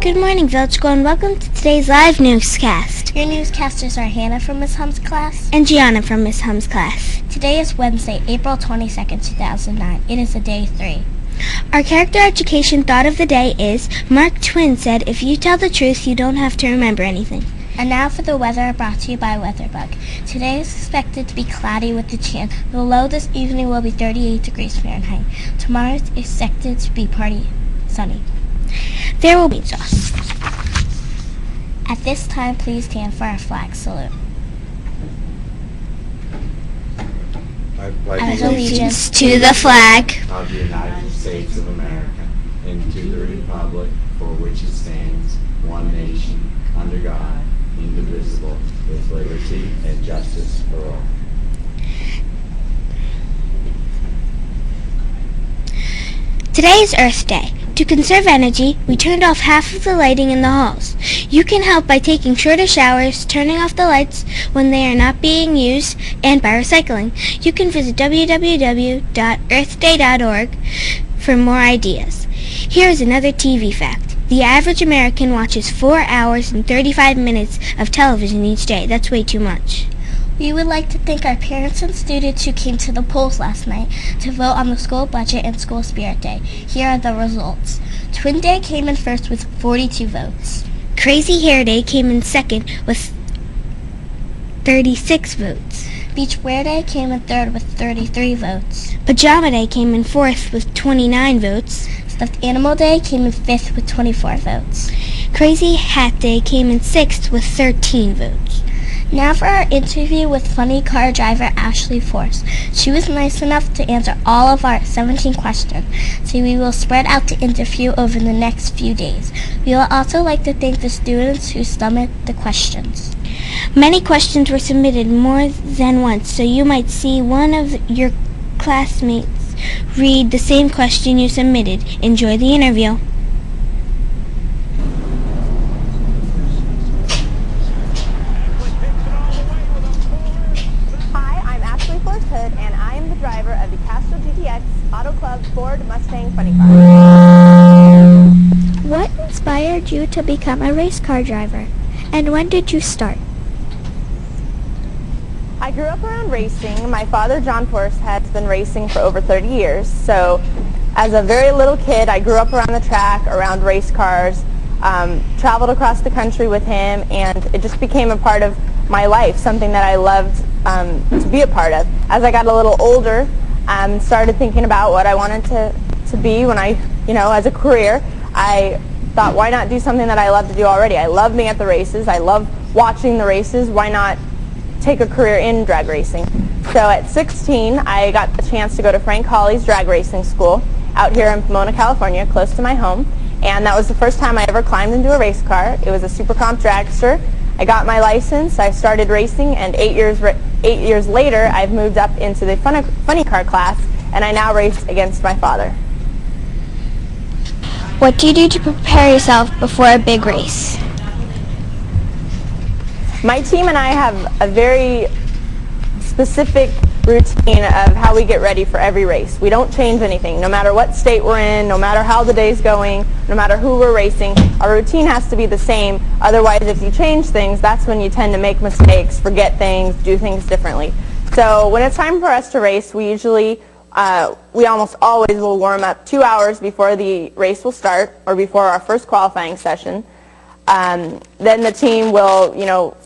Good morning, Village School, and welcome to today's live newscast. Your newscasters are Hannah from Miss Hum's class and Gianna from Miss Hum's class. Today is Wednesday, April 22nd, 2009. It is day 3. Our character education thought of the day is, Mark Twain said, if you tell the truth, you don't have to remember anything. And now for the weather, brought to you by WeatherBug. Today is expected to be cloudy with the chance. The low this evening will be 38 degrees Fahrenheit. Tomorrow is expected to be partly sunny. There will be sauce. At this time, please stand for our flag salute. I pledge allegiance to the flag of the United States of America and to the republic for which it stands, one nation, under God, indivisible, with liberty and justice for all. Today is Earth Day. To conserve energy, we turned off half of the lighting in the halls. You can help by taking shorter showers, turning off the lights when they are not being used, and by recycling. You can visit www.earthday.org for more ideas. Here is another TV fact. The average American watches 4 hours and 35 minutes of television each day. That's way too much. We would like to thank our parents and students who came to the polls last night to vote on the school budget and school spirit day. Here are the results. Twin Day came in first with 42 votes. Crazy Hair Day came in second with 36 votes. Beach Wear Day came in third with 33 votes. Pajama Day came in fourth with 29 votes. Stuffed Animal Day came in fifth with 24 votes. Crazy Hat Day came in sixth with 13 votes. Now for our interview with funny car driver Ashley Force. She was nice enough to answer all of our 17 questions, so we will spread out the interview over the next few days. We will also like to thank the students who submitted the questions. Many questions were submitted more than once, so you might see one of your classmates read the same question you submitted. Enjoy the interview. And I am the driver of the Castro GTX Auto Club Ford Mustang Funny Car. What inspired you to become a race car driver? And when did you start? I grew up around racing. My father, John Force, has been racing for over 30 years. So as a very little kid, I grew up around the track, around race cars, traveled across the country with him, and it just became a part of my life, something that I loved to be a part of. As I got a little older, started thinking about what I wanted to be when I, as a career, I thought, why not do something that I love to do already? I love being at the races. I love watching the races. Why not take a career in drag racing? So at 16, I got the chance to go to Frank Hawley's drag racing school out here in Pomona, California, close to my home. And that was the first time I ever climbed into a race car. It was a Super Comp dragster. I got my license, I started racing, and 8 years later, I've moved up into the funny car class, and I now race against my father. What do you do to prepare yourself before a big race? My team and I have a very specific routine of how we get ready for every race. We don't change anything, no matter what state we're in, no matter how the day's going, no matter who we're racing. Our routine has to be the same. Otherwise, if you change things, that's when you tend to make mistakes, forget things, do things differently. So when it's time for us to race, we almost always will warm up 2 hours before the race will start, or before our first qualifying session. Then the team will,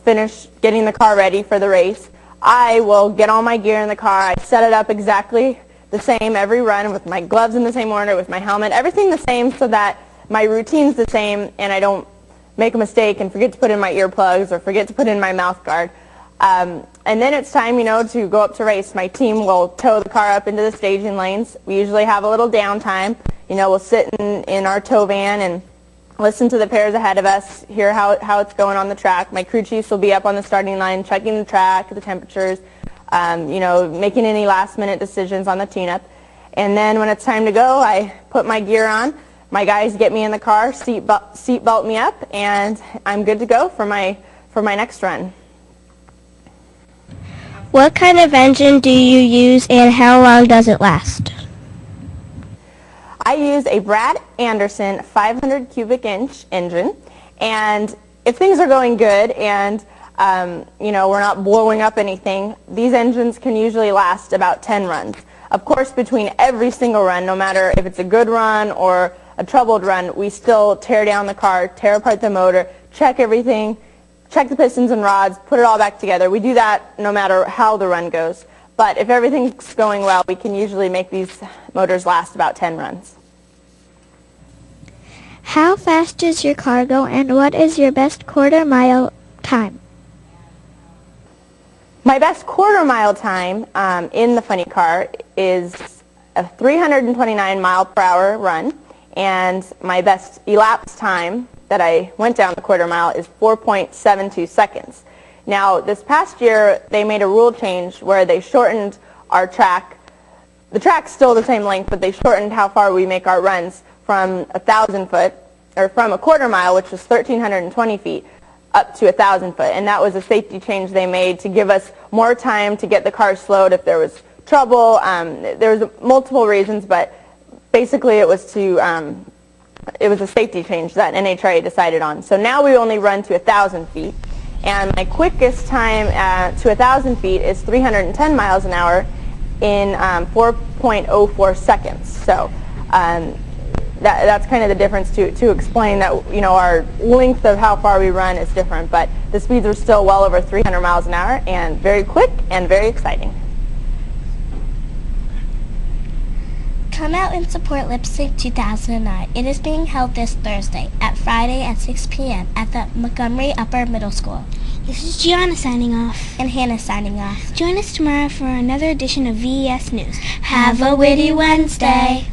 finish getting the car ready for the race. I will get all my gear in the car. I set it up exactly the same every run, with my gloves in the same order, with my helmet, everything the same, so that my routine's the same and I don't make a mistake and forget to put in my earplugs or forget to put in my mouth guard. And then it's time, to go up to race. My team will tow the car up into the staging lanes. We usually have a little downtime. We'll sit in our tow van and listen to the pairs ahead of us, hear how it's going on the track. My crew chiefs will be up on the starting line, checking the track, the temperatures, making any last-minute decisions on the tune-up. And then when it's time to go, I put my gear on. My guys get me in the car, seat belt me up, and I'm good to go for my next run. What kind of engine do you use, and how long does it last? I use a Brad Anderson 500 cubic inch engine, and if things are going good and we're not blowing up anything, these engines can usually last about 10 runs. Of course, between every single run, no matter if it's a good run or a troubled run, we still tear down the car, tear apart the motor, check everything, check the pistons and rods, put it all back together. We do that no matter how the run goes. But if everything's going well, we can usually make these motors last about 10 runs. How fast does your car go, and what is your best quarter-mile time? My best quarter-mile time in the funny car is a 329 mile per hour run, and my best elapsed time that I went down the quarter mile is 4.72 seconds. Now, this past year, they made a rule change where they shortened our track. The track's still the same length, but they shortened how far we make our runs from 1,000 foot, or from a quarter mile, which was 1,320 feet, up to 1,000 foot. And that was a safety change they made to give us more time to get the car slowed if there was trouble. There was multiple reasons, but basically it was a safety change that NHRA decided on. So now we only run to 1,000 feet. And my quickest time to 1,000 feet is 310 miles an hour in 4.04 seconds. So that's kind of the difference to explain that, our length of how far we run is different. But the speeds are still well over 300 miles an hour and very quick and very exciting. Come out and support Lip Sync 2009. It is being held this Thursday at Friday at 6 p.m. at the Montgomery Upper Middle School. This is Gianna signing off. And Hannah signing off. Join us tomorrow for another edition of VES News. Have a witty Wednesday.